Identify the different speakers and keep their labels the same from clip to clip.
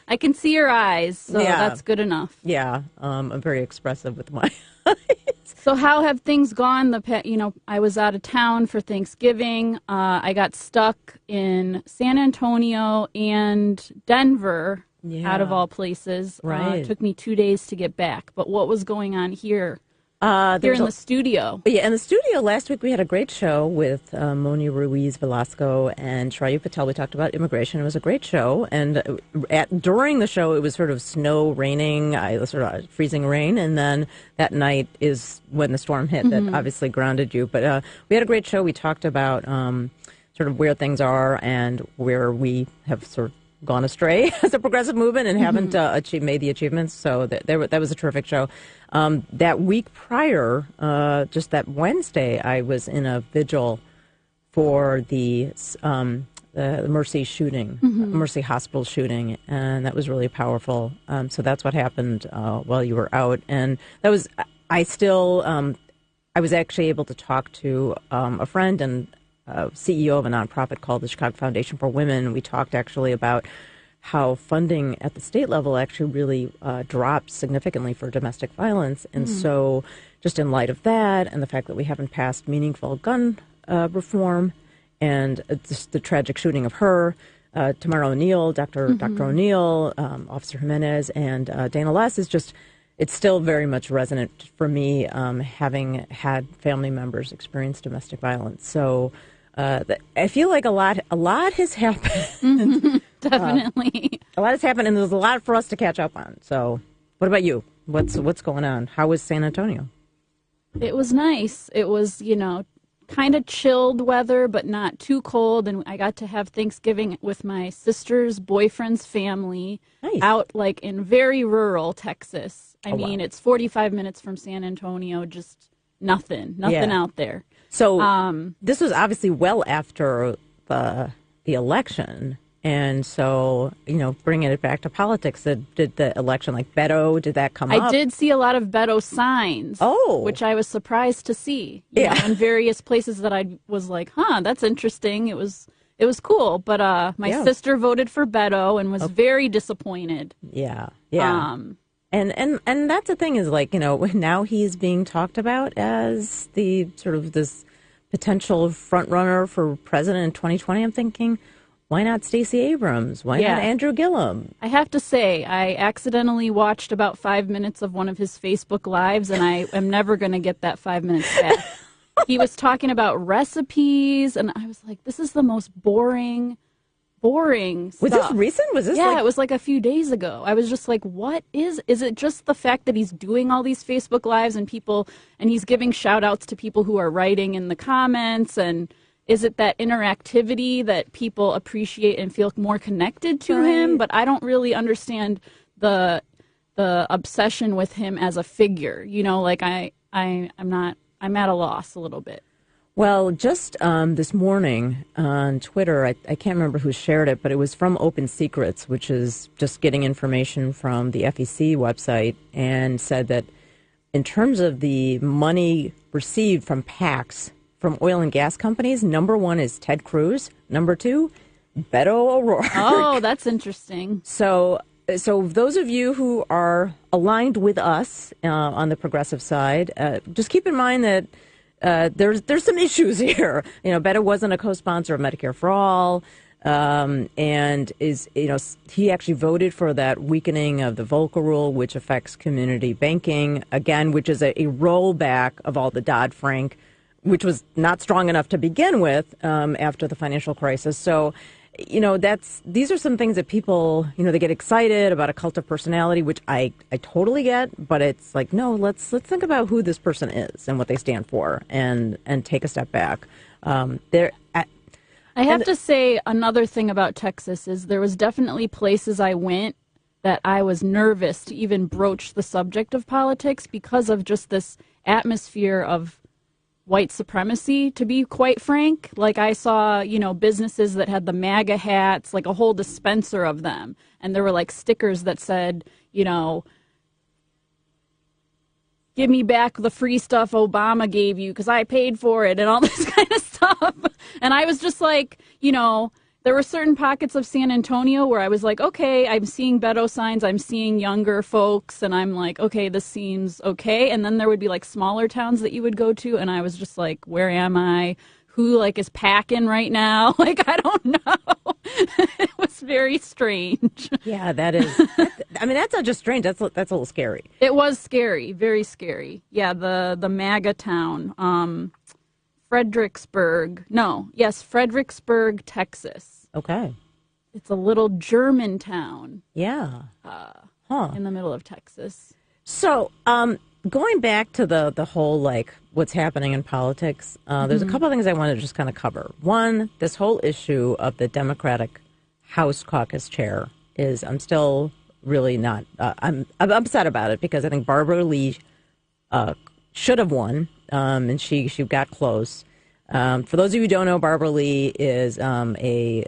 Speaker 1: I can see your eyes, so
Speaker 2: Yeah.
Speaker 1: that's good enough.
Speaker 2: Yeah, I'm very expressive with my eyes.
Speaker 1: So how have things gone? I was out of town for Thanksgiving. I got stuck in San Antonio and Denver,
Speaker 2: Yeah.
Speaker 1: out of all places.
Speaker 2: Right.
Speaker 1: It took me 2 days to get back. But what was going on here
Speaker 2: There's
Speaker 1: in the studio?
Speaker 2: Yeah, in the studio last week we had a great show with Moni Ruiz Velasco and Shrayu Patel. We talked about immigration. It was a great show, and during the show it was sort of snow, raining, sort of freezing rain, and then that night is when the storm hit that obviously grounded you. But we had a great show. We talked about sort of where things are and where we have sort of gone astray as a progressive movement and haven't made the achievements. So that was a terrific show. That week prior, just that Wednesday, I was in a vigil for the Mercy shooting, Mercy Hospital shooting, and that was really powerful. So that's what happened while you were out, and that was I was actually able to talk to a friend and CEO of a nonprofit called the Chicago Foundation for Women. We talked actually about how funding at the state level actually really dropped significantly for domestic violence. And so just in light of that and the fact that we haven't passed meaningful gun reform and just the tragic shooting of her, Tamara O'Neill, Dr. O'Neill, Officer Jimenez, and Dana Less is just, it's still very much resonant for me, having had family members experience domestic violence. So I feel like a lot has happened.
Speaker 1: Definitely.
Speaker 2: A lot has happened, and there's a lot for us to catch up on. So, what about you? What's going on? How was San Antonio?
Speaker 1: It was nice. It was, kind of chilled weather, but not too cold. And I got to have Thanksgiving with my sister's boyfriend's family out like in very rural Texas. I mean, it's 45 minutes from San Antonio, just nothing out there.
Speaker 2: So this was obviously well after the election. And so, bringing it back to politics, did the election, like Beto, did that come up?
Speaker 1: I did see a lot of Beto signs, which I was surprised to see. You know, in various places that I was like, that's interesting. It was cool. But my sister voted for Beto and was very disappointed.
Speaker 2: Yeah. And that's the thing is, like, now he's being talked about as the sort of this potential front runner for president in 2020. I'm thinking, why not Stacey Abrams? Why not Andrew Gillum?
Speaker 1: I have to say, I accidentally watched about 5 minutes of one of his Facebook Lives, and I am never going to get that 5 minutes back. He was talking about recipes, and I was like, this is the most boring stuff.
Speaker 2: Was this recent? Was this
Speaker 1: it was like a few days ago. I was just like, what is it just the fact that he's doing all these Facebook Lives and he's giving shout outs to people who are writing in the comments, and is it that interactivity that people appreciate and feel more connected to him? But I don't really understand the obsession with him as a figure. Like I'm at a loss a little bit.
Speaker 2: Well, just this morning on Twitter, I can't remember who shared it, but it was from Open Secrets, which is just getting information from the FEC website, and said that in terms of the money received from PACs, from oil and gas companies, number one is Ted Cruz. Number two, Beto O'Rourke.
Speaker 1: Oh, that's interesting.
Speaker 2: So those of you who are aligned with us on the progressive side, just keep in mind that there's some issues here. Beto wasn't a co-sponsor of Medicare for All, and he actually voted for that weakening of the Volcker rule, which affects community banking again, which is a rollback of all the Dodd-Frank, which was not strong enough to begin with after the financial crisis. So, these are some things that people, they get excited about a cult of personality, which I totally get. But it's like, no, let's think about who this person is and what they stand for, and take a step back. I
Speaker 1: have to say another thing about Texas is there was definitely places I went that I was nervous to even broach the subject of politics because of just this atmosphere of white supremacy, to be quite frank. Like I saw, businesses that had the MAGA hats, like a whole dispenser of them. And there were like stickers that said, give me back the free stuff Obama gave you because I paid for it and all this kind of stuff. And I was just like, There were certain pockets of San Antonio where I was like, okay, I'm seeing Beto signs, I'm seeing younger folks, and I'm like, okay, this seems okay. And then there would be like smaller towns that you would go to, and I was just like, where am I? Who like is packing right now? Like, I don't know. It was very strange.
Speaker 2: Yeah, that is. I mean, that's not just strange. That's a little scary.
Speaker 1: It was scary, very scary. Yeah, the MAGA town, Fredericksburg. No, yes, Fredericksburg, Texas.
Speaker 2: Okay.
Speaker 1: It's a little German town.
Speaker 2: Yeah.
Speaker 1: In the middle of Texas.
Speaker 2: So, going back to the whole, like, what's happening in politics, there's a couple of things I want to just kind of cover. One, this whole issue of the Democratic House Caucus chair is, I'm still really not, I'm upset about it because I think Barbara Lee should have won, and she got close. For those of you who don't know, Barbara Lee is a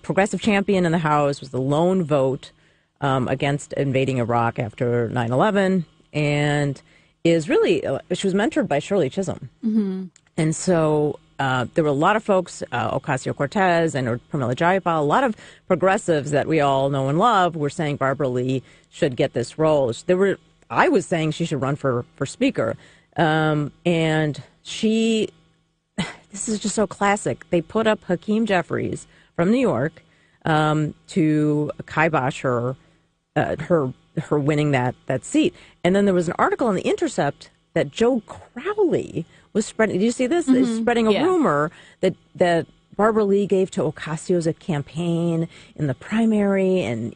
Speaker 2: progressive champion in the House, was the lone vote against invading Iraq after 9/11, and is really, she was mentored by Shirley Chisholm. Mm-hmm. And so there were a lot of folks, Ocasio-Cortez and Pramila Jayapal, a lot of progressives that we all know and love were saying Barbara Lee should get this role. I was saying she should run for speaker. And she, this is just so classic. They put up Hakeem Jeffries from New York to kibosh her winning that seat. And then there was an article in The Intercept that Joe Crowley was spreading. Did you see this? Mm-hmm. Spreading a rumor that Barbara Lee gave to Ocasio's campaign in the primary, and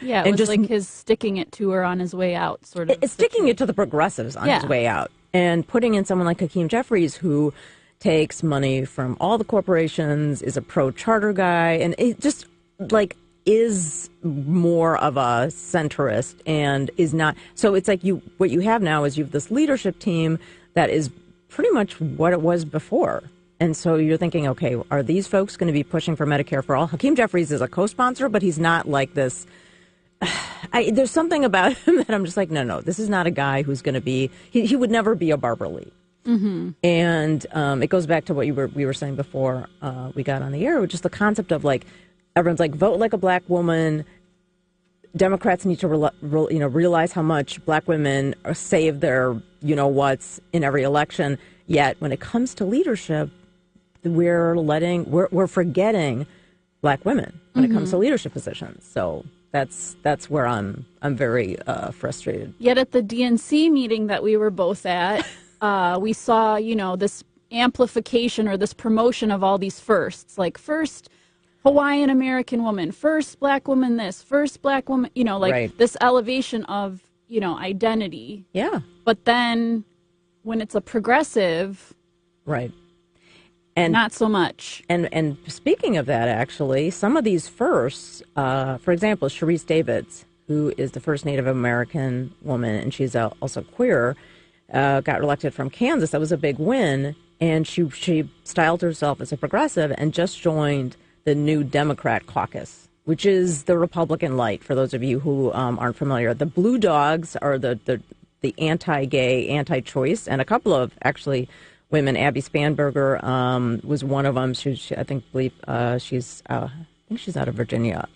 Speaker 1: yeah, it was just like his sticking it to her on his way out, sort of.
Speaker 2: It's sticking it to the progressives on his way out, and putting in someone like Hakeem Jeffries, who takes money from all the corporations, is a pro-charter guy, and it just like is more of a centrist and is not. So it's like what you have now is you have this leadership team that is pretty much what it was before. And so you're thinking, okay, are these folks going to be pushing for Medicare for all? Hakeem Jeffries is a co-sponsor, but he's not like this. There's something about him that I'm just like, no, this is not a guy who's going to be, he would never be a Barbara Lee. Mm-hmm. And it goes back to what we were saying before we got on the air, which is the concept of like, everyone's like, vote like a black woman. Democrats need to realize how much black women save their whats in every election. Yet when it comes to leadership, we're forgetting black women when it comes to leadership positions. So that's where I'm very frustrated.
Speaker 1: Yet at the DNC meeting that we were both at, we saw this amplification or this promotion of all these firsts, like first Hawaiian American woman, first black woman this, first black woman, right. This elevation of, identity.
Speaker 2: Yeah.
Speaker 1: But then when it's a progressive.
Speaker 2: Right. And
Speaker 1: not so much.
Speaker 2: And speaking of that, actually, some of these firsts, for example, Sharice Davids, who is the first Native American woman, and she's also queer, got elected from Kansas. That was a big win. And she styled herself as a progressive and just joined the new Democrat caucus, which is the Republican light, for those of you who aren't familiar. The Blue Dogs are the anti-gay, anti-choice, and a couple of, actually, women. Abby Spanberger was one of them. She's out of Virginia.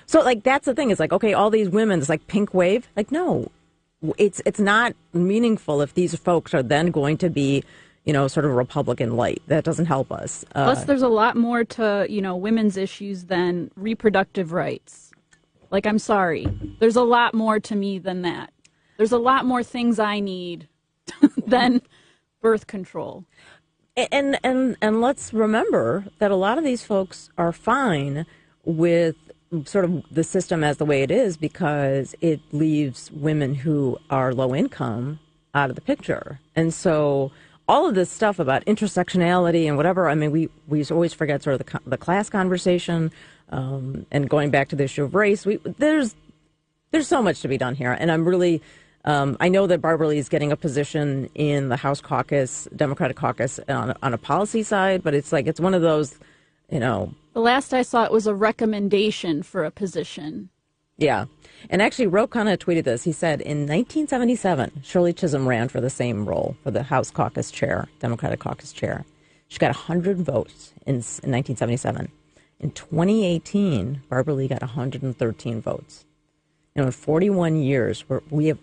Speaker 2: So, like, that's the thing. It's like, okay, all these women, it's like pink wave. Like, no, it's not meaningful if these folks are then going to be, sort of Republican light. That doesn't help us.
Speaker 1: Plus, there's a lot more to, women's issues than reproductive rights. Like, I'm sorry. There's a lot more to me than that. There's a lot more things I need than birth control.
Speaker 2: And let's remember that a lot of these folks are fine with sort of the system as the way it is because it leaves women who are low income out of the picture. And so all of this stuff about intersectionality and whatever, I mean, we always forget sort of the class conversation and going back to the issue of race. There's so much to be done here. And I'm really, I know that Barbara Lee is getting a position in the House caucus, Democratic caucus on a policy side, but it's like, it's one of those, The
Speaker 1: last I saw it was a recommendation for a position.
Speaker 2: Yeah. And actually, Ro Khanna tweeted this. He said, in 1977, Shirley Chisholm ran for the same role, for the House caucus chair, Democratic caucus chair. She got 100 votes in 1977. In 2018, Barbara Lee got 113 votes. In 41 years, we've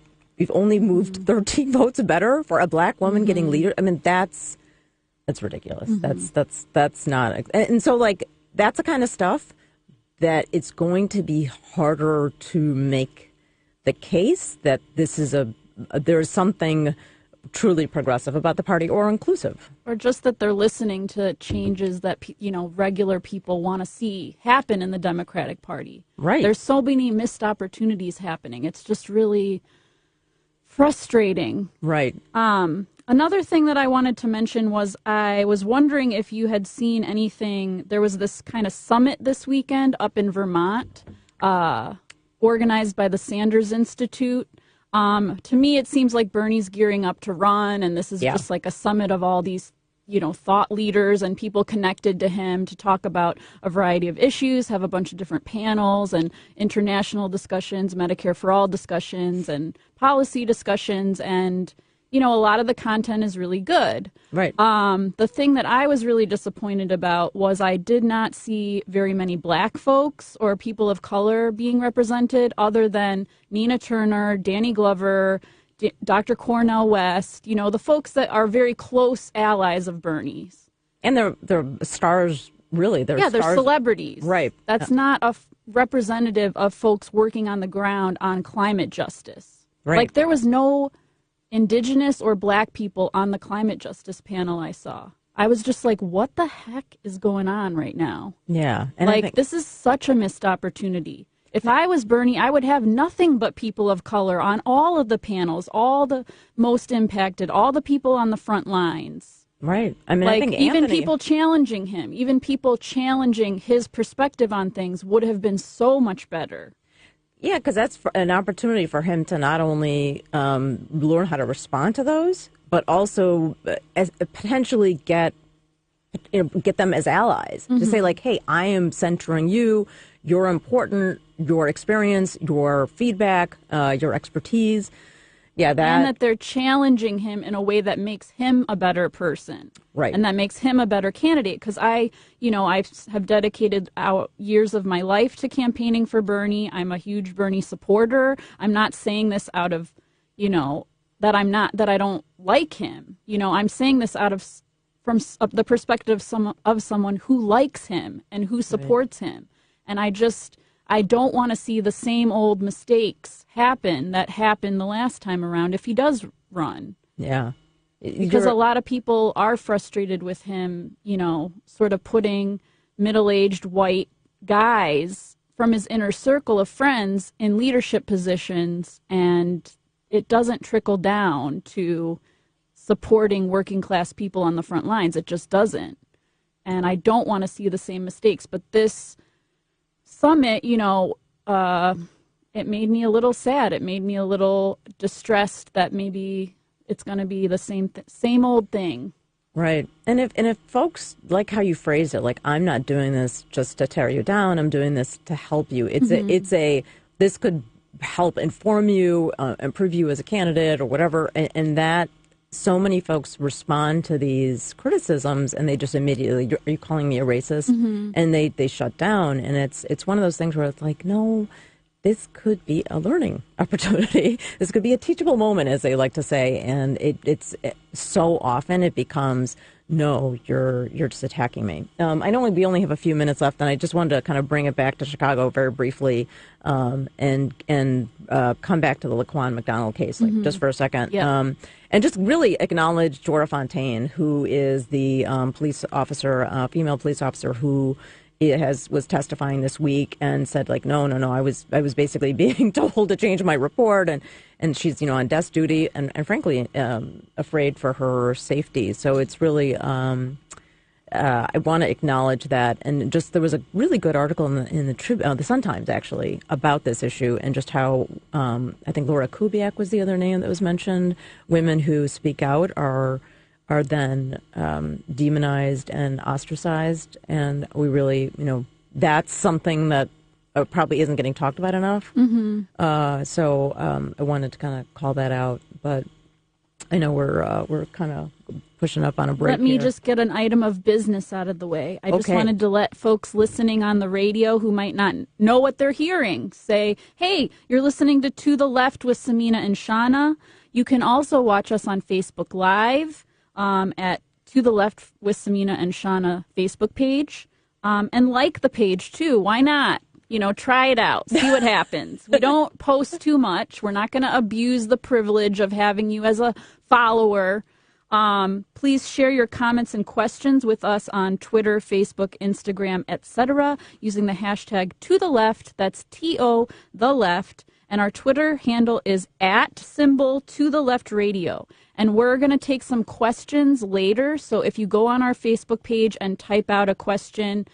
Speaker 2: only moved 13 votes better for a black woman getting leader. I mean, that's ridiculous. That's not. And so, like, that's the kind of stuff that it's going to be harder to make the case that this is there's something truly progressive about the party or inclusive.
Speaker 1: Or just that they're listening to changes that, regular people want to see happen in the Democratic Party.
Speaker 2: Right.
Speaker 1: There's so many missed opportunities happening. It's just really frustrating.
Speaker 2: Right.
Speaker 1: Another thing that I wanted to mention was I was wondering if you had seen anything. There was this kind of summit this weekend up in Vermont, organized by the Sanders Institute. To me, it seems like Bernie's gearing up to run, and this is just like a summit of all these, thought leaders and people connected to him to talk about a variety of issues, have a bunch of different panels and international discussions, Medicare for All discussions, and policy discussions, and a lot of the content is really good.
Speaker 2: Right.
Speaker 1: The thing that I was really disappointed about was I did not see very many black folks or people of color being represented other than Nina Turner, Danny Glover, Dr. Cornel West, the folks that are very close allies of Bernie's.
Speaker 2: And they're stars, really. They're
Speaker 1: celebrities.
Speaker 2: Right.
Speaker 1: That's not a representative of folks working on the ground on climate justice.
Speaker 2: Right.
Speaker 1: Like, there was no Indigenous or black people on the climate justice panel I saw. I was just like, what the heck is going on right now?
Speaker 2: Yeah. And
Speaker 1: this is such a missed opportunity. If I was Bernie, I would have nothing but people of color on all of the panels, all the most impacted, all the people on the front lines.
Speaker 2: Right. I mean, I think
Speaker 1: even people challenging him, even people challenging his perspective on things would have been so much better.
Speaker 2: Yeah, because that's an opportunity for him to not only learn how to respond to those, but also potentially get them as allies. To say, like, hey, I am centering you. You're important. Your experience, your feedback, your expertise. Yeah,
Speaker 1: and that they're challenging him in a way that makes him a better person.
Speaker 2: Right.
Speaker 1: And that makes him a better candidate. Because I have dedicated years of my life to campaigning for Bernie. I'm a huge Bernie supporter. I'm not saying this out of, that I don't like him. I'm saying this from the perspective of someone who likes him and who supports him. And I don't want to see the same old mistakes happen that happened the last time around if he does run.
Speaker 2: Yeah.
Speaker 1: Because a lot of people are frustrated with him, sort of putting middle-aged white guys from his inner circle of friends in leadership positions, and it doesn't trickle down to supporting working-class people on the front lines. It just doesn't. And I don't want to see the same mistakes. But this summit, it made me a little sad. It made me a little distressed that maybe it's going to be the same old thing.
Speaker 2: Right. And if folks like how you phrase it, like, I'm not doing this just to tear you down, I'm doing this to help you. This could help inform you, improve you as a candidate or whatever. And that so many folks respond to these criticisms and they just immediately, are you calling me a racist? And they shut down. And it's one of those things where it's like, no, this could be a learning opportunity. This could be a teachable moment, as they like to say. And it's so often it becomes, no, you're just attacking me. I know we only have a few minutes left, and I just wanted to kind of bring it back to Chicago very briefly, and come back to the Laquan McDonald case, just for a second.
Speaker 1: Yeah.
Speaker 2: And just really acknowledge Dora Fontaine, who is the police officer, female police officer who was testifying this week and said, like, no, I was basically being told to change my report, and she's on desk duty and frankly afraid for her safety. So it's really I want to acknowledge that. And just there was a really good article in the Sun-Times actually about this issue and just how I think Laura Kubiak was the other name that was mentioned. Women who speak out are then demonized and ostracized, and we really, that's something that probably isn't getting talked about enough. So I wanted to kind of call that out. But I know we're kind of pushing up on a break.
Speaker 1: Let me
Speaker 2: here.
Speaker 1: just get an item of business out of the way. I just
Speaker 2: Okay.
Speaker 1: wanted to let folks listening on the radio who might not know what they're hearing say, hey, you're listening to The Left with Samina and Shauna. You can also watch us on Facebook Live at To the Left with Samina and Shauna Facebook page. And like the page, too. Why not? Try it out. See what happens. We don't post too much. We're not going to abuse the privilege of having you as a follower. Please share your comments and questions with us on Twitter, Facebook, Instagram, etc. using the hashtag #ToTheLeft. That's TO the left. And our Twitter handle is @ToTheLeftRadio. And we're going to take some questions later. So if you go on our Facebook page and type out a question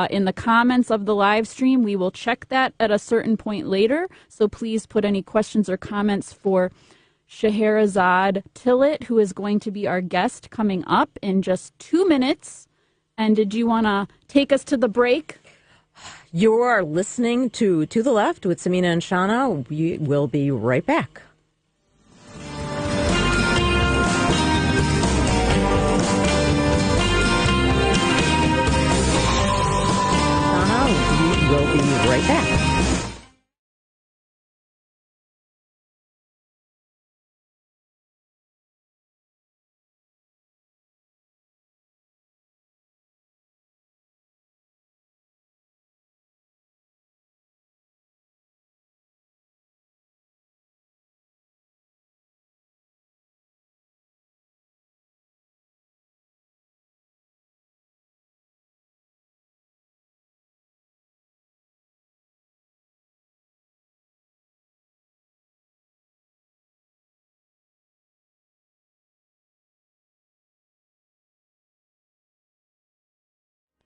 Speaker 1: in the comments of the live stream, we will check that at a certain point later. So please put any questions or comments for Scheherazade Tillett, who is going to be our guest coming up in just 2 minutes. And did you want to take us to the break?
Speaker 2: You are listening to the Left with Samina and Shauna. We will be right back. Shauna, we will be right back.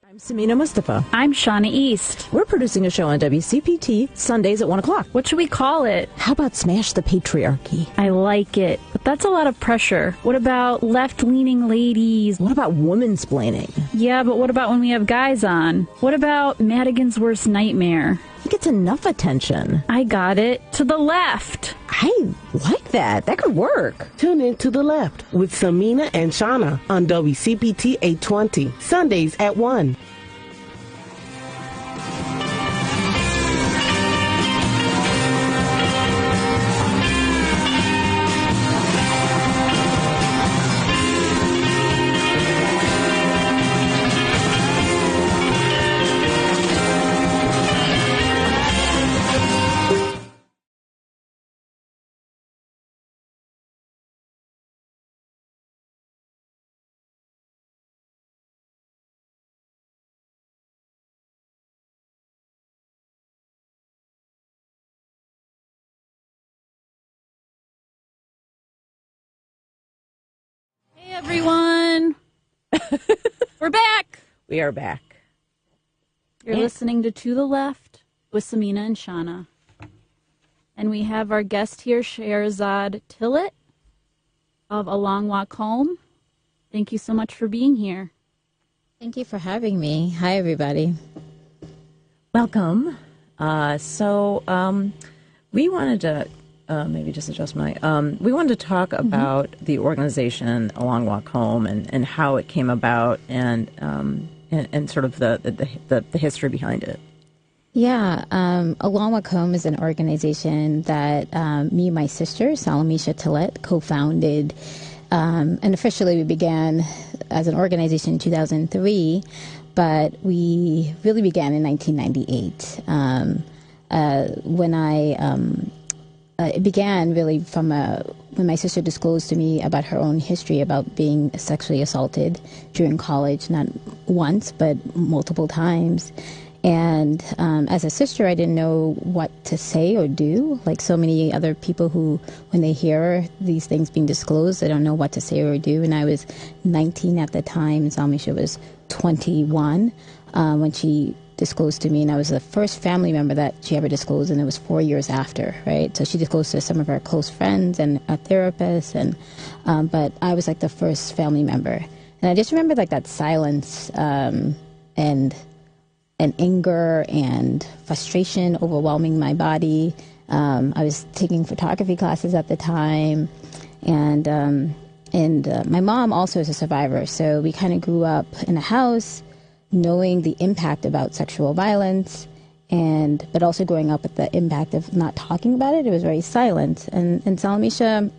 Speaker 2: I'm Samina Mustafa.
Speaker 1: I'm Shauna East.
Speaker 2: We're producing a show on WCPT Sundays at 1 o'clock.
Speaker 1: What should we call it?
Speaker 2: How about Smash the Patriarchy?
Speaker 1: I like it, but that's a lot of pressure. What about left-leaning ladies?
Speaker 2: What about womansplaining?
Speaker 1: Yeah, but what about when we have guys on? What about Madigan's Worst Nightmare?
Speaker 2: It gets enough attention.
Speaker 1: I got it. To the left.
Speaker 2: I like that. That could work.
Speaker 3: Tune in to The Left with Samina and Shauna on WCPT 820, Sundays at 1.
Speaker 1: Hey, everyone. We're back.
Speaker 2: We are back.
Speaker 1: You're listening to the Left with Samina and Shauna. And we have our guest here, Scheherazade Tillett of A Long Walk Home. Thank you so much for being here.
Speaker 4: Thank you for having me. Hi, everybody.
Speaker 2: Welcome. We wanted to maybe just adjust my. We wanted to talk about the organization A Long Walk Home and how it came about and sort of the history behind it.
Speaker 4: Yeah, A Long Walk Home is an organization that me and my sister, Salamisha Tillett, co-founded. And officially we began as an organization in 2003, but we really began in 1998. It began really from when my sister disclosed to me about her own history about being sexually assaulted during college, not once, but multiple times. And as a sister, I didn't know what to say or do. Like so many other people who, when they hear these things being disclosed, they don't know what to say or do. And I was 19 at the time, and Salmisha was 21 when she disclosed to me, and I was the first family member that she ever disclosed, and it was 4 years after, right? So she disclosed to some of her close friends and a therapist, and but I was like the first family member. And I just remember like that silence and anger and frustration overwhelming my body. I was taking photography classes at the time, and my mom also is a survivor, so we kind of grew up in a house knowing the impact about sexual violence, but also growing up with the impact of not talking about it. It was very silent. And Salamisha,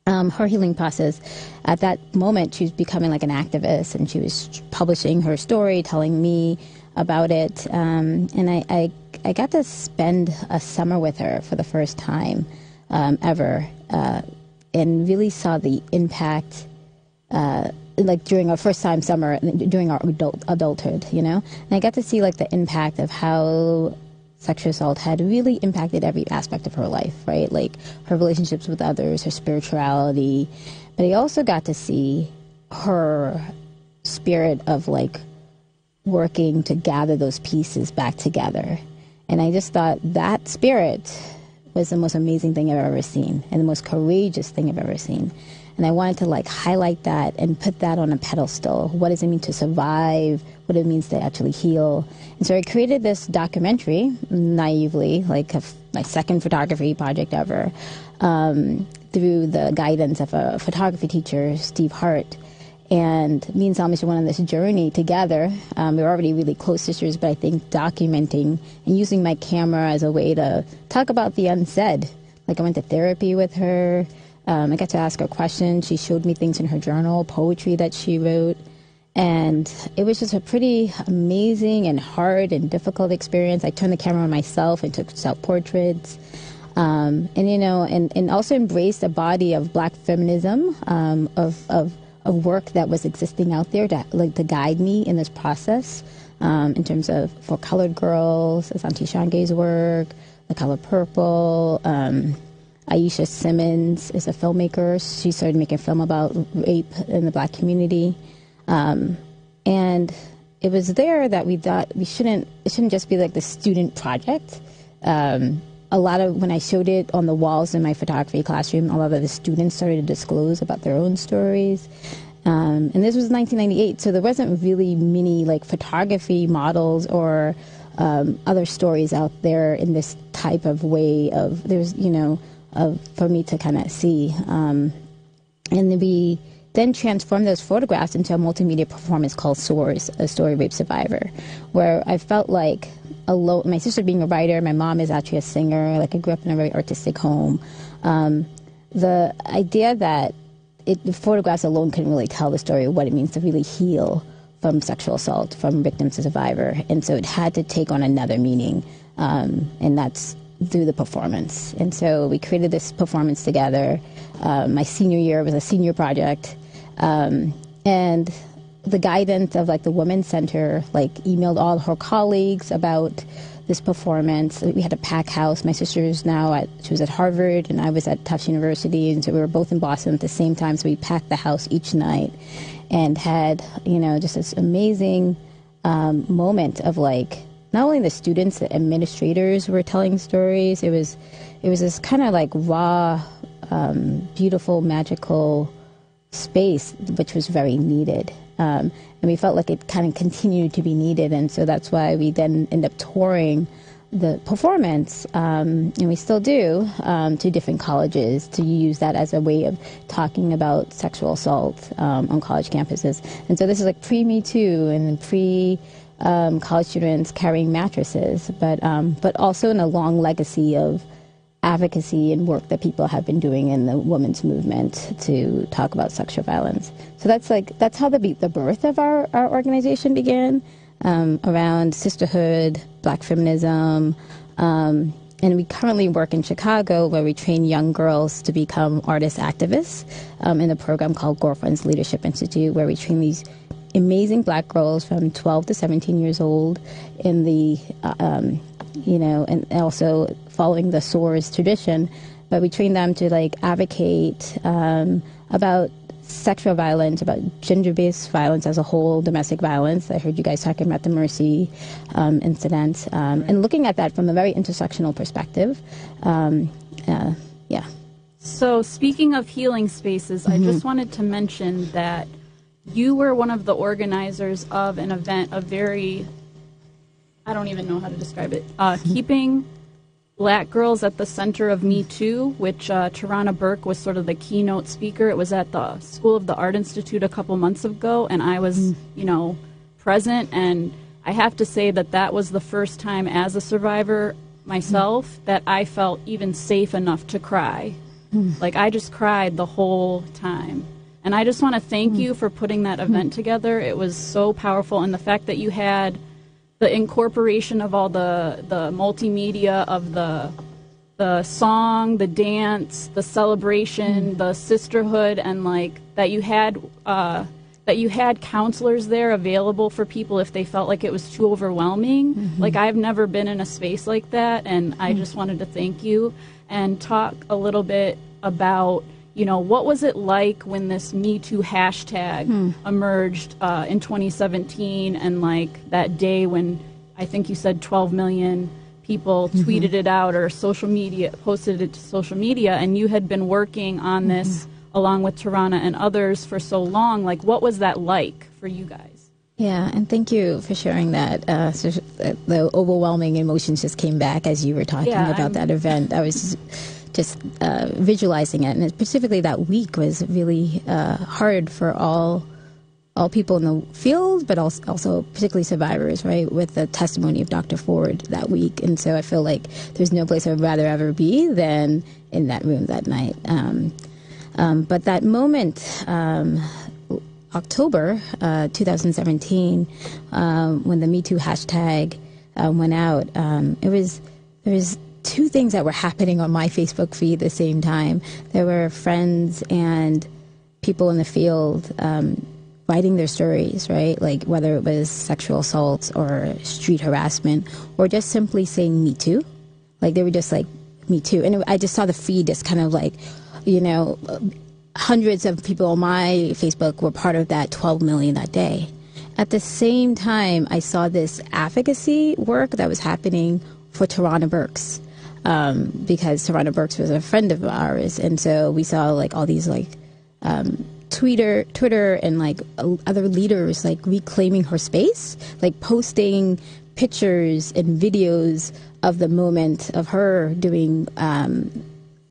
Speaker 4: her healing process, at that moment, she was becoming like an activist, and she was publishing her story, telling me about it. And I got to spend a summer with her for the first time ever, and really saw the impact, like during our first time summer, during our adulthood, you know? And I got to see like the impact of how sexual assault had really impacted every aspect of her life, right? Like her relationships with others, her spirituality. But I also got to see her spirit of like working to gather those pieces back together. And I just thought that spirit was the most amazing thing I've ever seen, and the most courageous thing I've ever seen. And I wanted to like highlight that and put that on a pedestal. What does it mean to survive? What it means to actually heal? And so I created this documentary, naively, like my second photography project ever, through the guidance of a photography teacher, Steve Hart. And me and Salamisha went on this journey together. We were already really close sisters, but I think documenting and using my camera as a way to talk about the unsaid. Like I went to therapy with her. I got to ask her questions. She showed me things in her journal, poetry that she wrote. And it was just a pretty amazing and hard and difficult experience. I turned the camera on myself and took self-portraits. And also embraced a body of Black feminism, of work that was existing out there to guide me in this process, in terms of For Colored Girls, Asante Shange's work, The Color Purple. Aisha Simmons is a filmmaker. She started making film about rape in the Black community. And it was there that we thought it shouldn't just be like the student project. A lot of, when I showed it on the walls in my photography classroom, a lot of the students started to disclose about their own stories. And this was 1998, so there wasn't really many like photography models or other stories out there in this type of way for me to kind of see. And we then transformed those photographs into a multimedia performance called Soars, a story of rape survivor, where I felt like alone, my sister being a writer, my mom is actually a singer, like I grew up in a very artistic home. The idea that the photographs alone couldn't really tell the story of what it means to really heal from sexual assault, from victim to survivor. And so it had to take on another meaning, and that's through the performance. And so we created this performance together. My senior year was a senior project. And the guidance of like the Women's Center emailed all her colleagues about this performance. We had a packed house. My sister's she was at Harvard and I was at Tufts University, and so we were both in Boston at the same time, so we packed the house each night and had, just this amazing moment of not only the students, the administrators were telling stories. It was this kind of raw, beautiful, magical space, which was very needed. And we felt like it kind of continued to be needed. And so that's why we then end up touring the performance, and we still do, to different colleges to use that as a way of talking about sexual assault on college campuses. And so this is pre-Me Too and college students carrying mattresses, but also in a long legacy of advocacy and work that people have been doing in the women's movement to talk about sexual violence. So that's how the birth of our organization began, around sisterhood, Black feminism, and we currently work in Chicago where we train young girls to become artist activists in a program called Girlfriends Leadership Institute, where we train these amazing Black girls from 12 to 17 years old in the and also following the SOARS tradition, but we train them to advocate about sexual violence, about gender-based violence as a whole, domestic violence. I heard you guys talking about the Mercy incident, and looking at that from a very intersectional perspective.
Speaker 1: So speaking of healing spaces, I just wanted to mention that you were one of the organizers of an event, I don't even know how to describe it, keeping Black girls at the center of Me Too, which Tarana Burke was sort of the keynote speaker. It was at the School of the Art Institute a couple months ago, and I was, present. And I have to say that was the first time as a survivor myself that I felt even safe enough to cry. Like, I just cried the whole time. And I just want to thank you for putting that event together. It was so powerful, and the fact that you had the incorporation of all the multimedia of the song, the dance, the celebration, the sisterhood, and like that you had counselors there available for people if they felt like it was too overwhelming. Like, I've never been in a space like that, and I just wanted to thank you and talk a little bit about, what was it like when this Me Too hashtag emerged in 2017, and like that day when I think you said 12 million people tweeted it out or posted it to social media, and you had been working on this along with Tarana and others for so long. Like, what was that like for you guys?
Speaker 4: Yeah, and thank you for sharing that. So the overwhelming emotions just came back as you were talking about that event. I was just visualizing it, and specifically that week was really hard for all people in the field, but also particularly survivors, right, with the testimony of Dr. Ford that week. And so I feel like there's no place I'd rather ever be than in that room that night. But that moment, October 2017, when the Me Too hashtag went out, there was two things that were happening on my Facebook feed at the same time. There were friends and people in the field writing their stories, right? Like whether it was sexual assaults or street harassment or just simply saying Me Too. Like they were just like, Me Too. And I just saw the feed just kind of like, hundreds of people on my Facebook were part of that 12 million that day. At the same time, I saw this advocacy work that was happening for Tarana Burks, because Tarana Burks was a friend of ours. And so we saw like all these like Twitter and like other leaders like reclaiming her space, like posting pictures and videos of the moment of her doing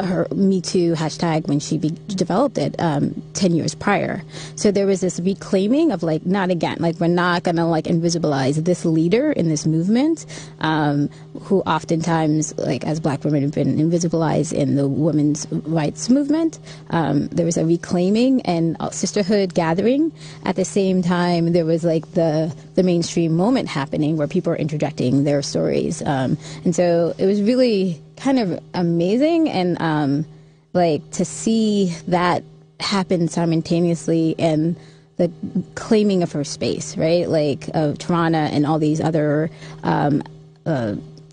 Speaker 4: her Me Too hashtag when she developed it 10 years prior. So there was this reclaiming of like, not again, like we're not going to like invisibilize this leader in this movement, who oftentimes, like as Black women have been invisibilized in the women's rights movement. There was a reclaiming and sisterhood gathering. At the same time, there was like the mainstream moment happening where people are interjecting their stories. And so it was really kind of amazing, and like to see that happen simultaneously, and the claiming of her space, right? Like Tarana and all these other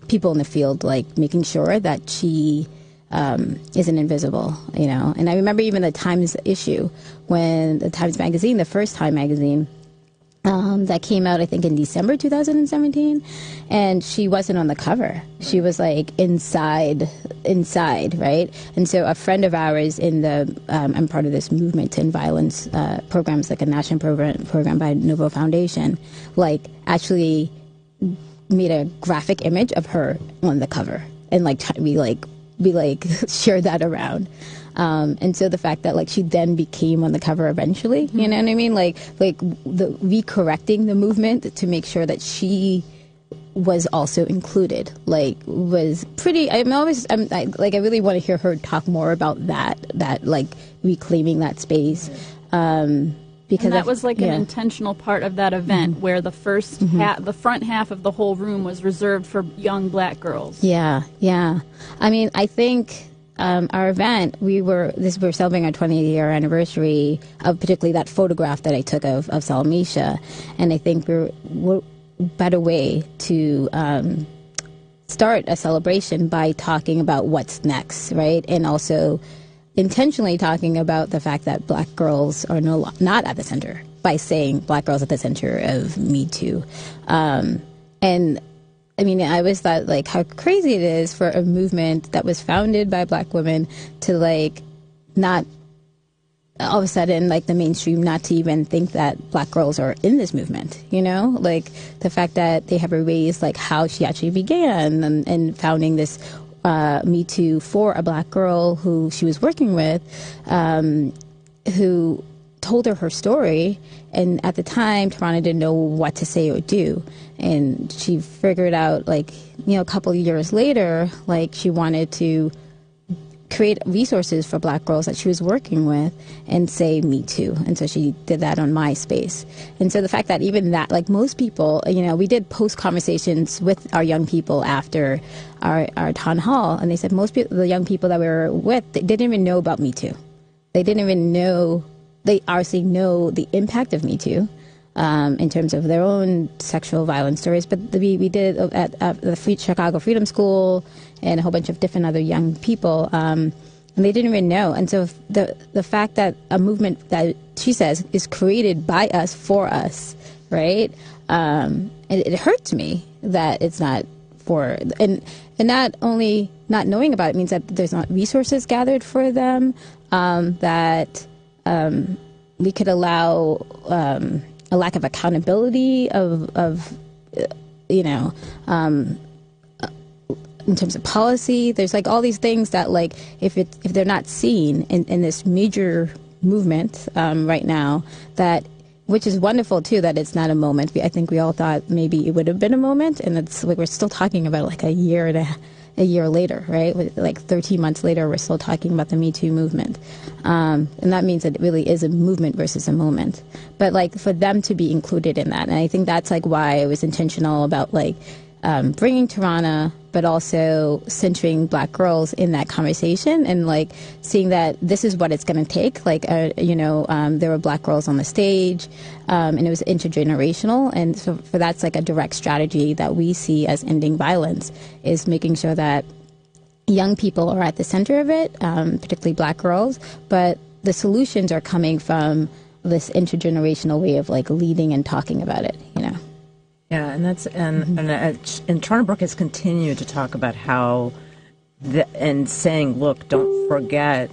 Speaker 4: people in the field, like making sure that she isn't invisible, And I remember even the Times issue, when the Times magazine, the first Time magazine, that came out, I think, in December 2017, and she wasn't on the cover. She was like inside, right? And so a friend of ours I'm part of this movement to end violence programs, like a national program by Novo Foundation, like actually made a graphic image of her on the cover, and like we shared that around. And so the fact that like she then became on the cover eventually, you know what I mean? Like the recorrecting the movement to make sure that she was also included, like was pretty. I really want to hear her talk more about that like reclaiming that space. Because
Speaker 1: that was like an intentional part of that event, where the first the front half of the whole room was reserved for young Black girls.
Speaker 4: Yeah. I mean, I think our event, we're celebrating our 20th-year anniversary of particularly that photograph that I took of Salamisha, and I think we're better way to start a celebration by talking about what's next, right? And also intentionally talking about the fact that Black girls are not at the center, by saying Black girls at the center of Me Too. And I mean, I always thought like how crazy it is for a movement that was founded by Black women to like not all of a sudden, like the mainstream, not to even think that Black girls are in this movement, like the fact that they have erased like how she actually began and founding this Me Too for a black girl who she was working with, who told her story. And at the time, Tarana didn't know what to say or do. And she figured out, like, a couple of years later, like, she wanted to create resources for black girls that she was working with and say Me Too. And so she did that on MySpace. And so the fact that even that, like most people, we did post conversations with our young people after our town hall, and they said most people, the young people that we were with, they didn't even know about Me Too. They didn't even know, they obviously know the impact of Me Too in terms of their own sexual violence stories. But we did at the Chicago Freedom School and a whole bunch of different other young people, and they didn't even know. And so the fact that a movement that she says is created by us for us, right? It hurts me that it's not for, and not only not knowing about it means that there's not resources gathered for them, that we could allow a lack of accountability in terms of policy. There's like all these things that, like, if they're not seen in this major movement right now, that, which is wonderful too, that it's not a moment. I think we all thought maybe it would have been a moment, and it's like we're still talking about like a year later, right? Like 13 months later, we're still talking about the Me Too movement. And that means that it really is a movement versus a moment. But like for them to be included in that, and I think that's like why I was intentional about like bringing Tarana, but also centering black girls in that conversation, and like seeing that this is what it's going to take. Like, there were black girls on the stage, and it was intergenerational. And so for that's like a direct strategy that we see as ending violence, is making sure that young people are at the center of it, particularly black girls, but the solutions are coming from this intergenerational way of like leading and talking about it,
Speaker 2: Yeah, and that's and Tarana Burke has continued to talk about how and saying, look, don't forget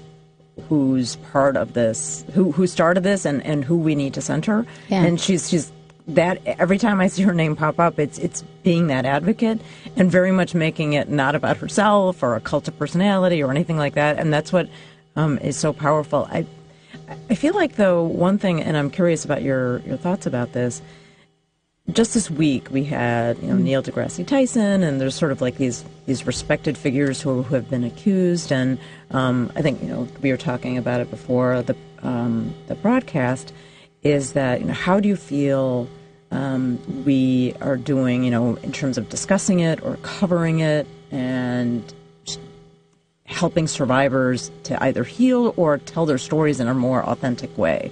Speaker 2: who's part of this, who started this, and who we need to center. Yeah. And she's that every time I see her name pop up, it's being that advocate and very much making it not about herself or a cult of personality or anything like that. And that's what is so powerful. I feel like, though, one thing, and I'm curious about your thoughts about this. Just this week, we had Neil deGrasse Tyson, and there's sort of like these respected figures who have been accused, and I think we were talking about it before the broadcast. Is that how do you feel we are doing in terms of discussing it or covering it and helping survivors to either heal or tell their stories in a more authentic way?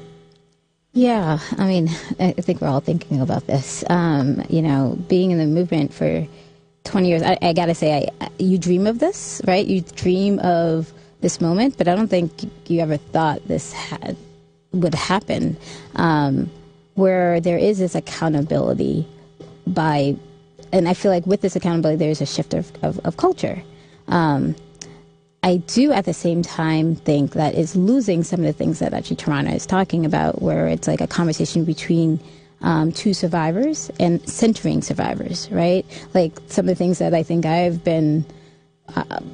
Speaker 4: Yeah, I mean, I think we're all thinking about this. Being in the movement for 20 years, I got to say, you dream of this, right? You dream of this moment, but I don't think you ever thought this would happen, where there is this accountability and I feel like with this accountability, there's a shift of culture. I do at the same time think that it's losing some of the things that actually Tarana is talking about, where it's like a conversation between two survivors and centering survivors, right? Like some of the things that I think I've been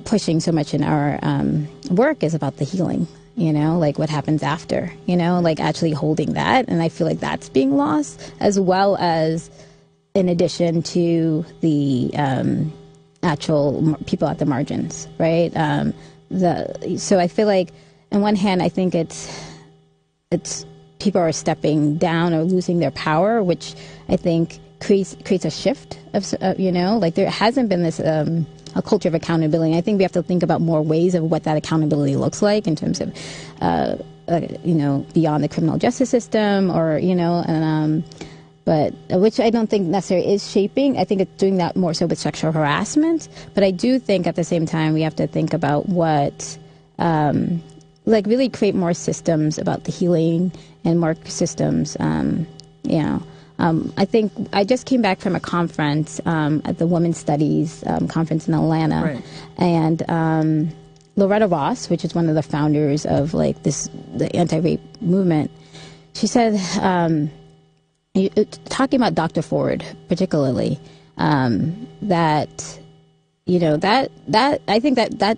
Speaker 4: pushing so much in our work is about the healing, like what happens after, like actually holding that. And I feel like that's being lost, as well as in addition to the actual people at the margins, right? So I feel like, on one hand, I think it's people are stepping down or losing their power, which I think creates a shift of like there hasn't been this a culture of accountability. I think we have to think about more ways of what that accountability looks like in terms of beyond the criminal justice system, or but which I don't think necessarily is shaping. I think it's doing that more so with sexual harassment. But I do think at the same time we have to think about what, really create more systems about the healing and more systems. I think I just came back from a conference at the Women's Studies conference in Atlanta, right. And Loretta Ross, which is one of the founders of the anti-rape movement, she said. Talking about Dr. Ford particularly, that that I think that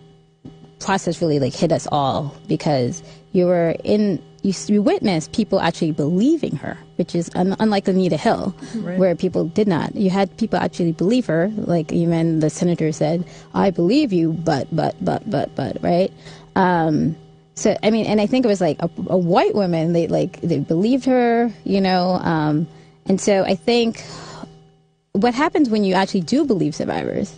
Speaker 4: process really like hit us all, because you witnessed people actually believing her, which is unlike Anita Hill,
Speaker 2: Right.
Speaker 4: where people did not. You had people actually believe her, like even the senator said, "I believe you, but," right? So I mean, and I think it was like a white woman. They believed her, and so I think what happens when you actually do believe survivors,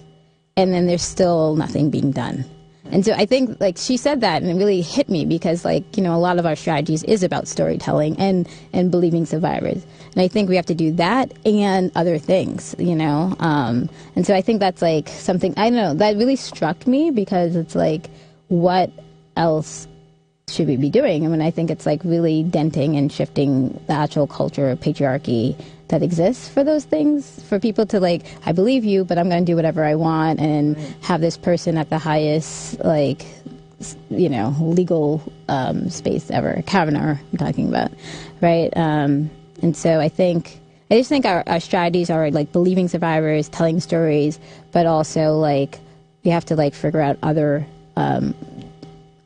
Speaker 4: and then there's still nothing being done. And so I think like she said that, and it really hit me, because a lot of our strategies is about storytelling and believing survivors. And I think we have to do that and other things, And so I think that's like something, I don't know, that really struck me, because it's like, what else should we be doing? I mean, I think it's like really denting and shifting the actual culture of patriarchy that exists for those things, for people to like, I believe you, but I'm going to do whatever I want, and have this person at the highest, legal space ever. Kavanaugh, I'm talking about, right? And so I just think our strategies are like believing survivors, telling stories, but also like we have to like figure out other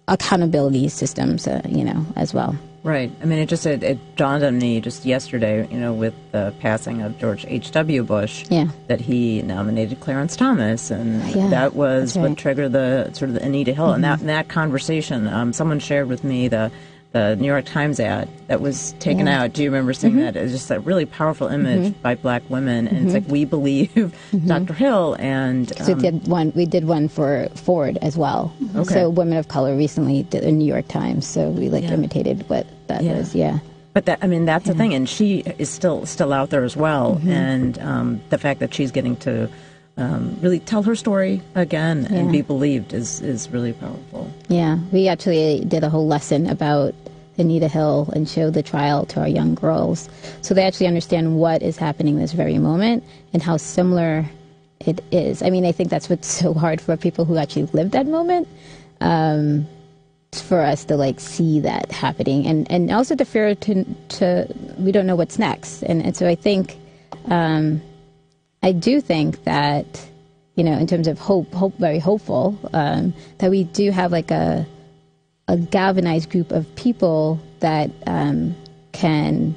Speaker 4: accountability systems, as well.
Speaker 2: Right. I mean, it dawned on me just yesterday, with the passing of George H.W. Bush, that he nominated Clarence Thomas, and that was what triggered the sort of the Anita Hill. And that conversation, someone shared with me the New York Times ad that was taken out. Do you remember seeing that? It's just a really powerful image by black women, and it's like, we believe Dr. Hill. And
Speaker 4: so we did one for Ford as well.
Speaker 2: Okay.
Speaker 4: So women of color recently did the New York Times. So we imitated what that was. Yeah.
Speaker 2: But that's the thing, and she is still out there as well. And the fact that she's getting to really tell her story again and be believed is really powerful.
Speaker 4: Yeah, we actually did a whole lesson about Anita Hill and showed the trial to our young girls, so they actually understand what is happening this very moment and how similar it is. I mean, I think that's what's so hard for people who actually lived that moment, for us to like see that happening, and also to fear to we don't know what's next, and so I think. I do think that, in terms of hope, very hopeful, that we do have like a galvanized group of people that can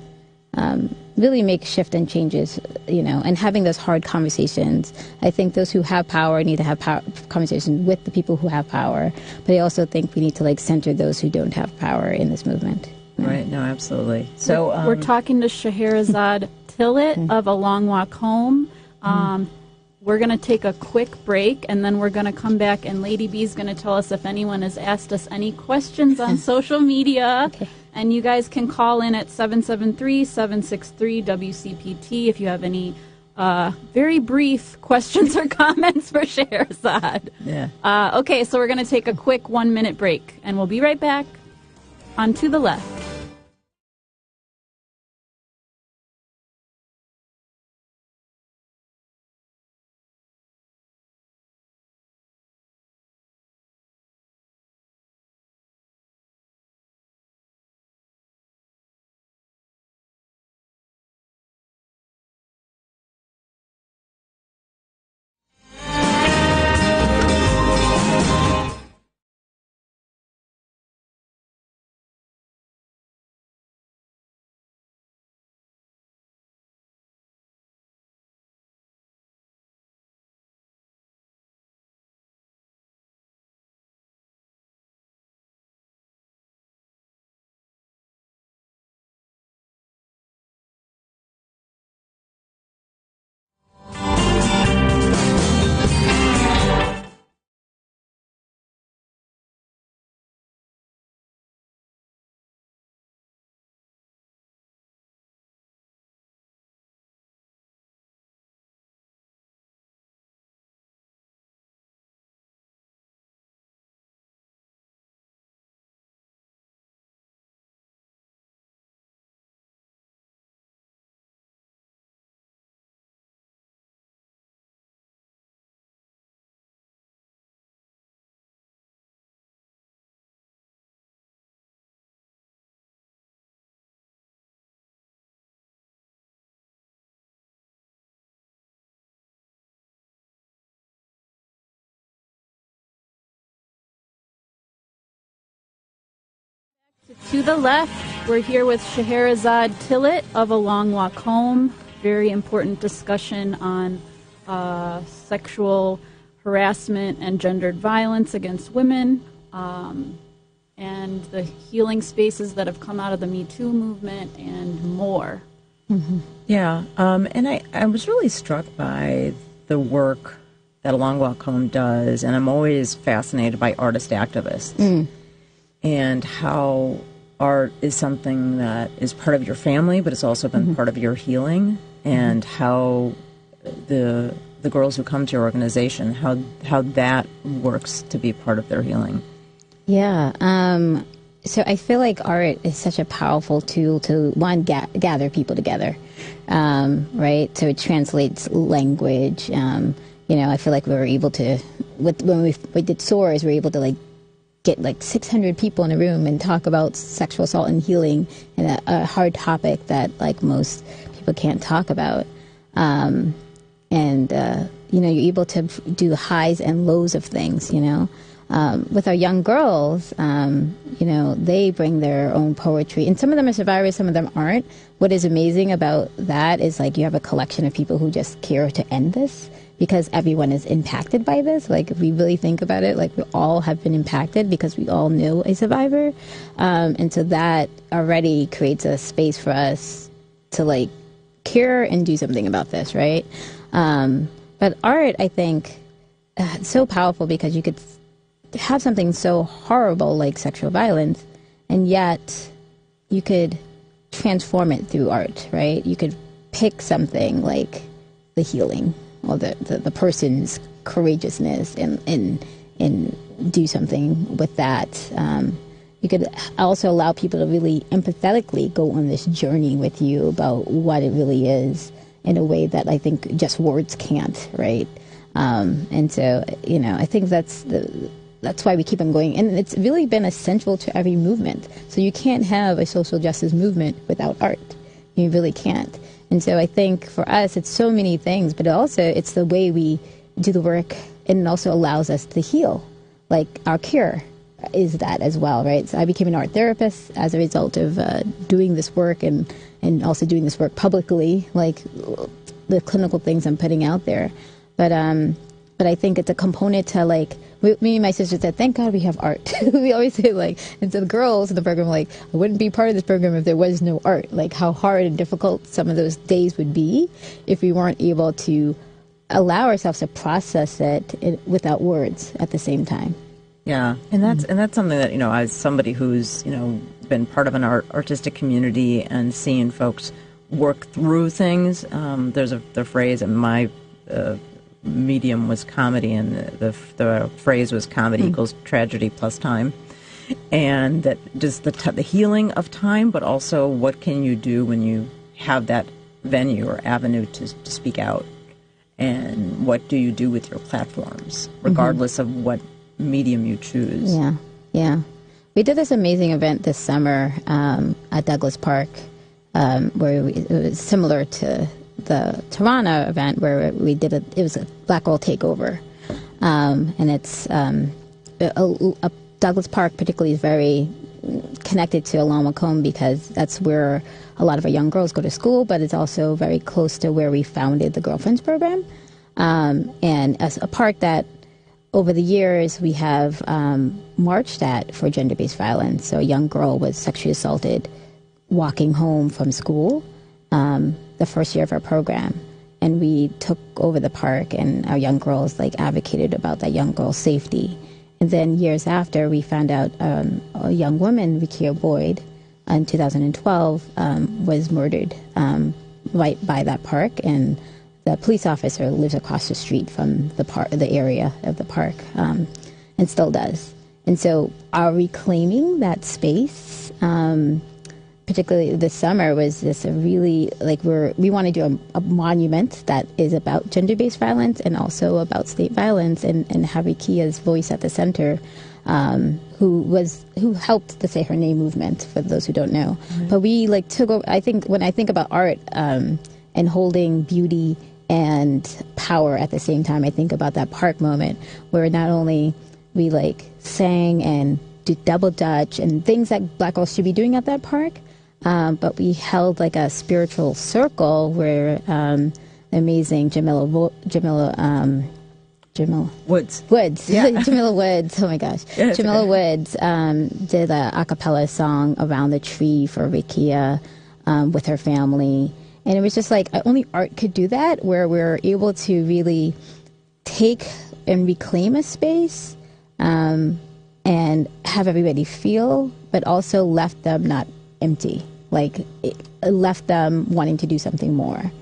Speaker 4: really make shift and changes, and having those hard conversations. I think those who have power need to have conversations with the people who have power, but I also think we need to like center those who don't have power in this movement.
Speaker 2: Right, no, absolutely. So
Speaker 1: we're talking to Scheherazade Tillett of A Long Walk Home. We're going to take a quick break, and then we're going to come back, and Lady B is going to tell us if anyone has asked us any questions on social media.
Speaker 4: Okay.
Speaker 1: And you guys can call in at 773-763-WCPT if you have any very brief questions or comments for Scheherazade.
Speaker 2: Yeah.
Speaker 1: Okay, so we're going to take a quick 1-minute break, and we'll be right back on To the Left. To the left, we're here with Scheherazade Tillett of A Long Walk Home. Very important discussion on sexual harassment and gendered violence against women, and the healing spaces that have come out of the Me Too movement and more.
Speaker 2: Mm-hmm. Yeah, and I was really struck by the work that A Long Walk Home does, and I'm always fascinated by artist activists and how art is something that is part of your family, but it's also been part of your healing, and how the girls who come to your organization, how that works to be part of their healing.
Speaker 4: Yeah. So I feel like art is such a powerful tool to, one, gather people together, right? So it translates language. I feel like we were able to, when we did SOARS, we were able to get 600 people in a room and talk about sexual assault and healing, and a hard topic that most people can't talk about. You're able to do highs and lows of things, With our young girls, they bring their own poetry. And some of them are survivors, some of them aren't. What is amazing about that is, you have a collection of people who just care to end this, because everyone is impacted by this. If we really think about it, we all have been impacted because we all know a survivor. And so that already creates a space for us to, care and do something about this, right? But art, I think, it's so powerful because you could have something so horrible like sexual violence, and yet you could transform it through art, right? You could pick something like the healing or the person's courageousness and do something with that. You could also allow people to really empathetically go on this journey with you about what it really is in a way that I think just words can't, right? And so, I think that's why we keep on going. And it's really been essential to every movement. So you can't have a social justice movement without art. You really can't. And so I think for us, it's so many things, but also it's the way we do the work, and it also allows us to heal. Our cure is that as well, right? So I became an art therapist as a result of doing this work and also doing this work publicly, the clinical things I'm putting out there. But I think it's a component to me and my sister said, thank God we have art. We always say and so the girls in the program I wouldn't be part of this program if there was no art. How hard and difficult some of those days would be if we weren't able to allow ourselves to process it without words at the same time.
Speaker 2: Yeah, and that's something that as somebody who's been part of an artistic community and seeing folks work through things. There's the phrase, and my medium was comedy, and the phrase was comedy equals tragedy plus time, and that just the healing of time, but also what can you do when you have that venue or avenue to speak out, and what do you do with your platforms, regardless of what medium you choose.
Speaker 4: Yeah. We did this amazing event this summer at Douglas Park, where it was similar to the Toronto event, where we did it was a Black Girl Takeover, and it's Douglas Park particularly is very connected to A Long Walk Home because that's where a lot of our young girls go to school, but it's also very close to where we founded the Girlfriends program, and as a park that over the years we have marched at for gender-based violence. So a young girl was sexually assaulted walking home from school the first year of our program, and we took over the park, and our young girls advocated about that young girl's safety. And then years after, we found out a young woman, Rekia Boyd, in 2012 was murdered right by that park, and the police officer lives across the street from the area of the park, and still does. And so our reclaiming that space, particularly this summer, was this really we want to do a monument that is about gender-based violence and also about state violence, and have Rekia's voice at the center, who helped the Say Her Name movement, for those who don't know. Mm-hmm. But we took over. I think when I think about art and holding beauty and power at the same time, I think about that park moment where not only we sang and do double dutch and things that black girls should be doing at that park. But we held like a spiritual circle where the amazing Jamila
Speaker 2: Woods.
Speaker 4: Yeah. Jamila Woods. Oh my gosh.
Speaker 2: Yeah,
Speaker 4: Jamila
Speaker 2: okay.
Speaker 4: Woods did a cappella song around the tree for Rikia with her family. And it was just like only art could do that, where we're able to really take and reclaim a space and have everybody feel, but also left them not empty. Like it left them wanting to do something more.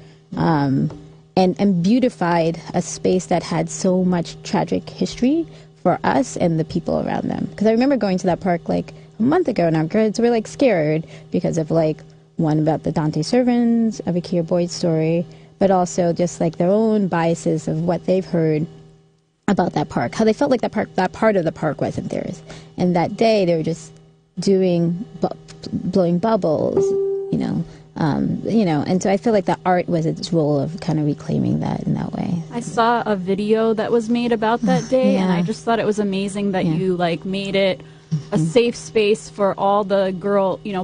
Speaker 4: And beautified a space that had so much tragic history for us and the people around them. Because I remember going to that park like a month ago, and our kids were like scared because of like one about the Dante Servants, of Akia Boyd's story, but also just like their own biases of what they've heard about that park, how they felt like that part of the park wasn't theirs. And that day they were just blowing bubbles, and so I feel like the art was its role of kind of reclaiming that in that way.
Speaker 1: I saw a video that was made about that day, and I just thought it was amazing that you like made it a safe space for all the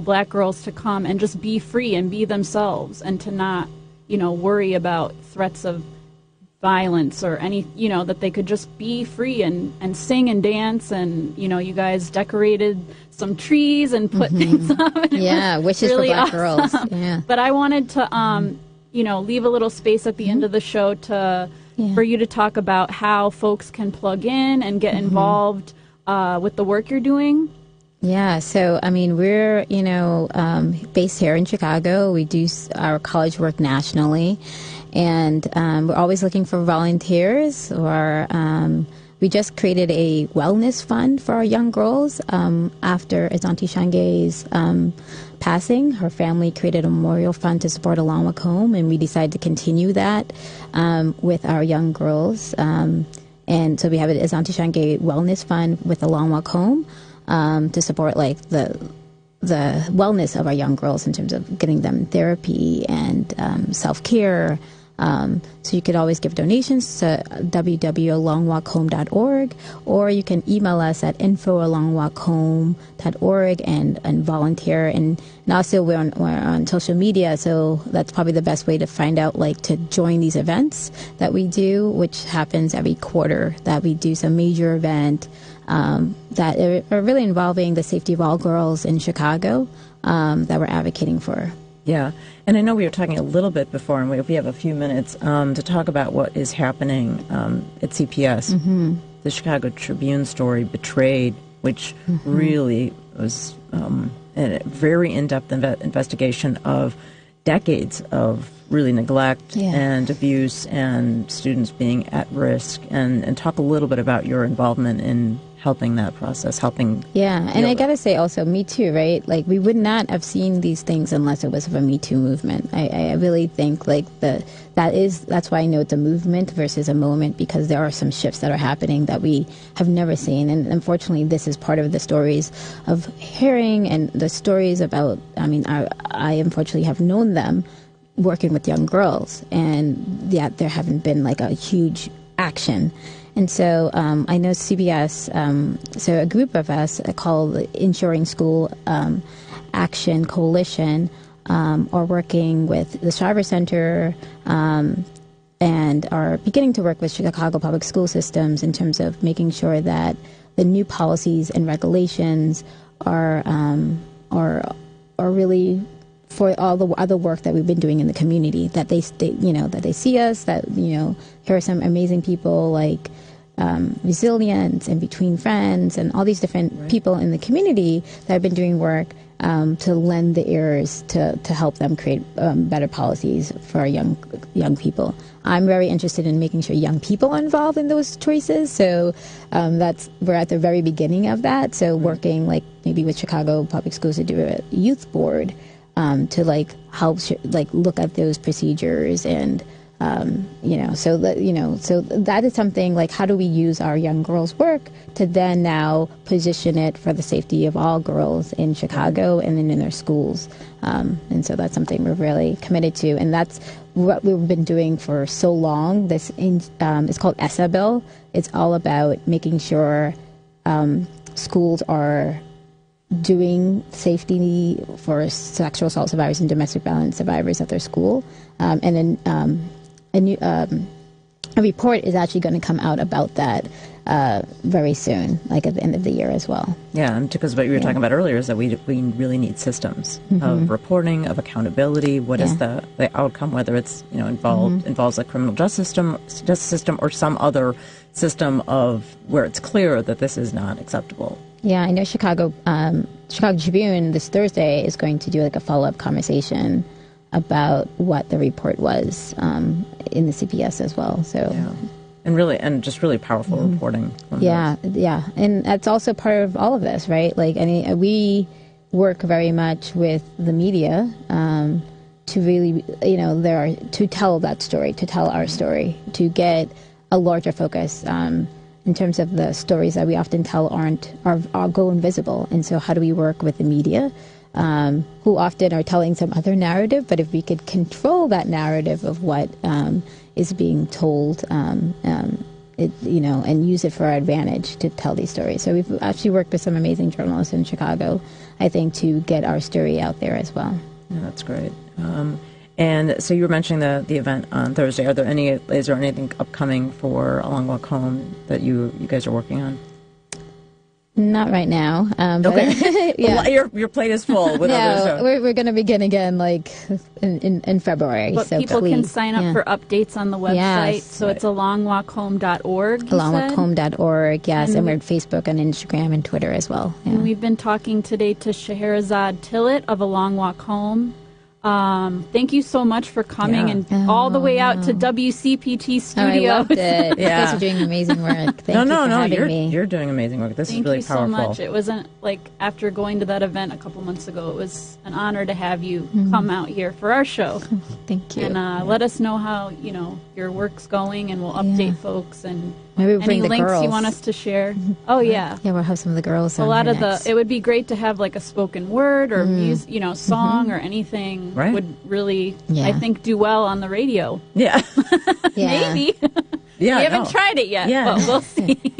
Speaker 1: black girls to come and just be free and be themselves, and to not, worry about threats of violence or any, that they could just be free and sing and dance. And, you guys decorated some trees and put things up. And
Speaker 4: wishes
Speaker 1: really
Speaker 4: for black
Speaker 1: awesome.
Speaker 4: girls. Yeah.
Speaker 1: But I wanted to, leave a little space at the end of the show for you to talk about how folks can plug in and get involved with the work you're doing.
Speaker 4: Yeah, so I mean, we're based here in Chicago. We do our college work nationally, and we're always looking for volunteers. Or we just created a wellness fund for our young girls after Azanti Shange's passing. Her family created a memorial fund to support Along Macomb, and we decided to continue that with our young girls. And so we have an Azanti Shange Wellness Fund with Along Macomb to support like the wellness of our young girls in terms of getting them therapy and self-care. So you could always give donations to www.alongwalkhome.org, or you can email us at info@alongwalkhome.org and volunteer. And also we're on social media, so that's probably the best way to find out, like to join these events that we do, which happens every quarter, that we do some major event that are really involving the safety of all girls in Chicago that we're advocating for.
Speaker 2: Yeah, and I know we were talking a little bit before, and we have a few minutes to talk about what is happening at CPS. The Chicago Tribune story, Betrayed, which really was a very in-depth investigation of decades of really neglect and abuse and students being at risk. And talk a little bit about your involvement in helping that process,
Speaker 4: and I gotta say also, Me Too, right? Like, we would not have seen these things unless it was of a Me Too movement. I really think like that's why I know it's a movement versus a moment, because there are some shifts that are happening that we have never seen. And unfortunately, this is part of the stories of hearing and the stories about, I unfortunately have known them working with young girls, and yet there haven't been like a huge action. And so I know CBS, so a group of us called the Ensuring School Action Coalition are working with the Shriver Center and are beginning to work with Chicago Public School Systems in terms of making sure that the new policies and regulations are really for all the other work that we've been doing in the community, that they see us, that, here are some amazing people like Resilience and Between Friends and all these different people in the community that have been doing work to lend the ears to help them create better policies for our young people. I'm very interested in making sure young people are involved in those choices. So we're at the very beginning of that. So working like maybe with Chicago Public Schools to do a youth board to like help look at those procedures and so that is something like, how do we use our young girls' work to then now position it for the safety of all girls in Chicago and then in their schools? And so that's something we're really committed to, and that's what we've been doing for so long. It's called ESSA Bill. It's all about making sure schools are doing safety for sexual assault survivors and domestic violence survivors at their school. And then a report is actually going to come out about that very soon, like at the end of the year as well.
Speaker 2: Yeah, because what you were talking about earlier is that we really need systems of reporting, of accountability. What is the outcome, whether it's involves a criminal justice system or some other system of where it's clear that this is not acceptable.
Speaker 4: Yeah, I know Chicago Tribune this Thursday is going to do like a follow-up conversation about what the report was in the CPS as well. So,
Speaker 2: and just really powerful reporting.
Speaker 4: Yeah, and that's also part of all of this, right? Like, we work very much with the media to really, to tell that story, to tell our story, to get a larger focus. In terms of the stories that we often tell are go invisible. And so how do we work with the media who often are telling some other narrative, but if we could control that narrative of what is being told, and use it for our advantage to tell these stories. So we've actually worked with some amazing journalists in Chicago, I think, to get our story out there as well.
Speaker 2: Yeah, that's great. And so you were mentioning the event on Thursday. Is there anything upcoming for A Long Walk Home that you guys are working on?
Speaker 4: Not right now.
Speaker 2: Okay.
Speaker 4: Yeah.
Speaker 2: Your plate is full with other shows.
Speaker 4: We're going to begin again like in February.
Speaker 1: But people can sign up for updates on the website.
Speaker 4: Yes.
Speaker 1: So it's alongwalkhome.org.
Speaker 4: Alongwalkhome.org, yes. And we're on Facebook and Instagram and Twitter as well. Yeah.
Speaker 1: And we've been talking today to Scheherazade Tillett of A Long Walk Home. Thank you so much for coming and all the way out to WCPT Studios.
Speaker 4: I loved it. You guys are doing amazing work. Thank you for having me.
Speaker 2: You're doing amazing work. This is really powerful.
Speaker 1: Thank you so much. It wasn't like after going to that event a couple months ago, it was an honor to have you come out here for our show.
Speaker 4: Thank you.
Speaker 1: And let us know how, your work's going, and we'll update folks and
Speaker 4: maybe we'll bring
Speaker 1: any
Speaker 4: the
Speaker 1: links
Speaker 4: girls.
Speaker 1: You want us to share. Oh, yeah.
Speaker 4: Yeah, we'll have some of the girls
Speaker 1: a
Speaker 4: on
Speaker 1: lot
Speaker 4: here
Speaker 1: of
Speaker 4: next.
Speaker 1: it would be great to have like a spoken word or music, song or anything would really, I think, do well on the radio.
Speaker 2: Yeah.
Speaker 1: Maybe.
Speaker 2: Yeah,
Speaker 1: we haven't tried it yet, but we'll see.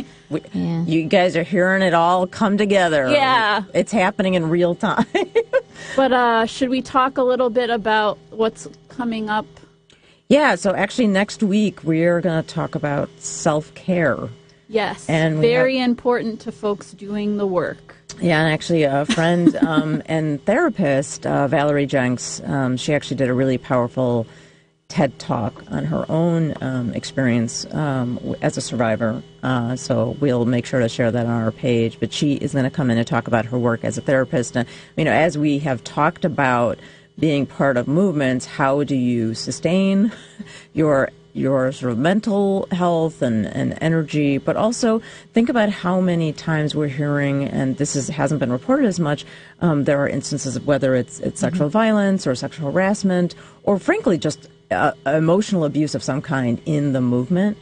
Speaker 2: You guys are hearing it all come together.
Speaker 1: Yeah.
Speaker 2: It's happening in real time.
Speaker 1: But should we talk a little bit about what's coming up?
Speaker 2: Yeah, so actually next week we're going to talk about self-care.
Speaker 1: Yes,
Speaker 2: and
Speaker 1: very important to folks doing the work.
Speaker 2: Yeah, and actually a friend and therapist, Valerie Jenks, she actually did a really powerful TED Talk on her own experience as a survivor. So we'll make sure to share that on our page. But she is going to come in and talk about her work as a therapist. And, as we have talked about being part of movements, how do you sustain your sort of mental health and energy, but also think about how many times we're hearing, and this hasn't been reported as much, there are instances of whether it's sexual violence or sexual harassment, or frankly just emotional abuse of some kind in the movement,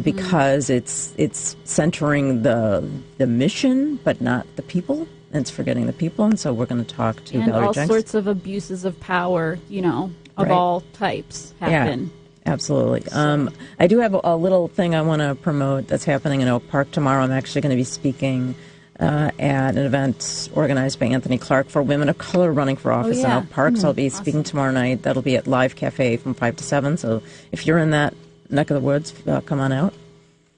Speaker 2: because it's centering the mission, but not the people. And it's forgetting the people, and so we're going to talk to Valerie Jenks.
Speaker 1: And all sorts of abuses of power, of all types happen.
Speaker 2: Yeah, absolutely. I do have a little thing I want to promote that's happening in Oak Park tomorrow. I'm actually going to be speaking at an event organized by Anthony Clark for women of color running for office in Oak Park. So I'll be speaking tomorrow night. That'll be at Live Cafe from 5 to 7. So if you're in that neck of the woods, come on out.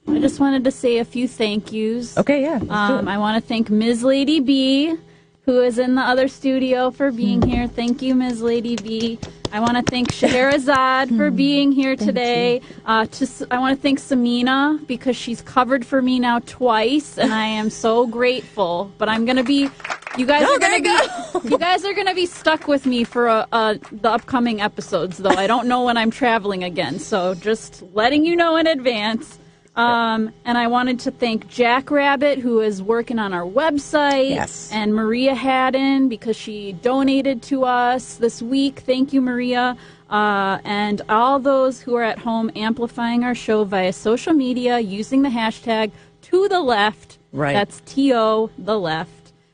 Speaker 1: I just wanted to say a few thank yous.
Speaker 2: Okay, yeah.
Speaker 1: I want to thank Ms. Lady B, who is in the other studio, for being here. Thank you, Ms. Lady B. I want to thank Scheherazade for being here today. I want to thank Samina because she's covered for me now twice, and I am so grateful. But I'm going to be... You guys are going to be stuck with me for the upcoming episodes, though. I don't know when I'm traveling again, so just letting you know in advance. And I wanted to thank Jackrabbit, who is working on our website, and Maria Haddon, because she donated to us this week. Thank you, Maria. And all those who are at home amplifying our show via social media using the hashtag #ToTheLeft.
Speaker 2: Right.
Speaker 1: That's TO the left.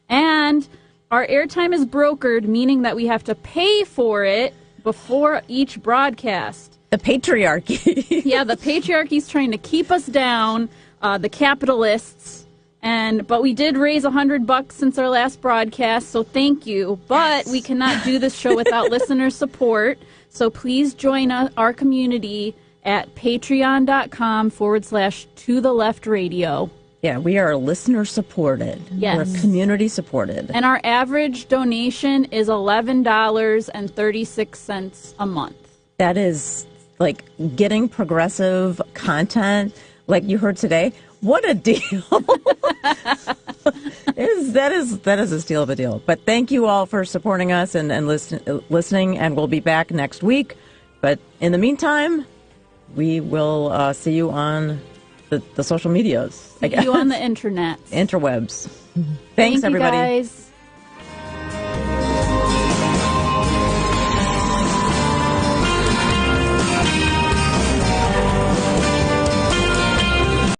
Speaker 1: And our airtime is brokered, meaning that we have to pay for it before each broadcast.
Speaker 2: The patriarchy.
Speaker 1: Yeah, the patriarchy's trying to keep us down, the capitalists, But we did raise $100 since our last broadcast, so thank you. But we cannot do this show without listener support. So please join our community at patreon.com/To The Left Radio.
Speaker 2: Yeah, we are listener supported.
Speaker 1: Yes.
Speaker 2: We're community supported.
Speaker 1: And our average donation is $11.36 a month.
Speaker 2: That is like getting progressive content like you heard today. What a deal. That is a steal of a deal. But thank you all for supporting us and listening, and we'll be back next week. But in the meantime, we will see you on the social medias.
Speaker 1: See you on the internet.
Speaker 2: Interwebs. Thanks,
Speaker 1: Thank you,
Speaker 2: everybody.
Speaker 1: guys.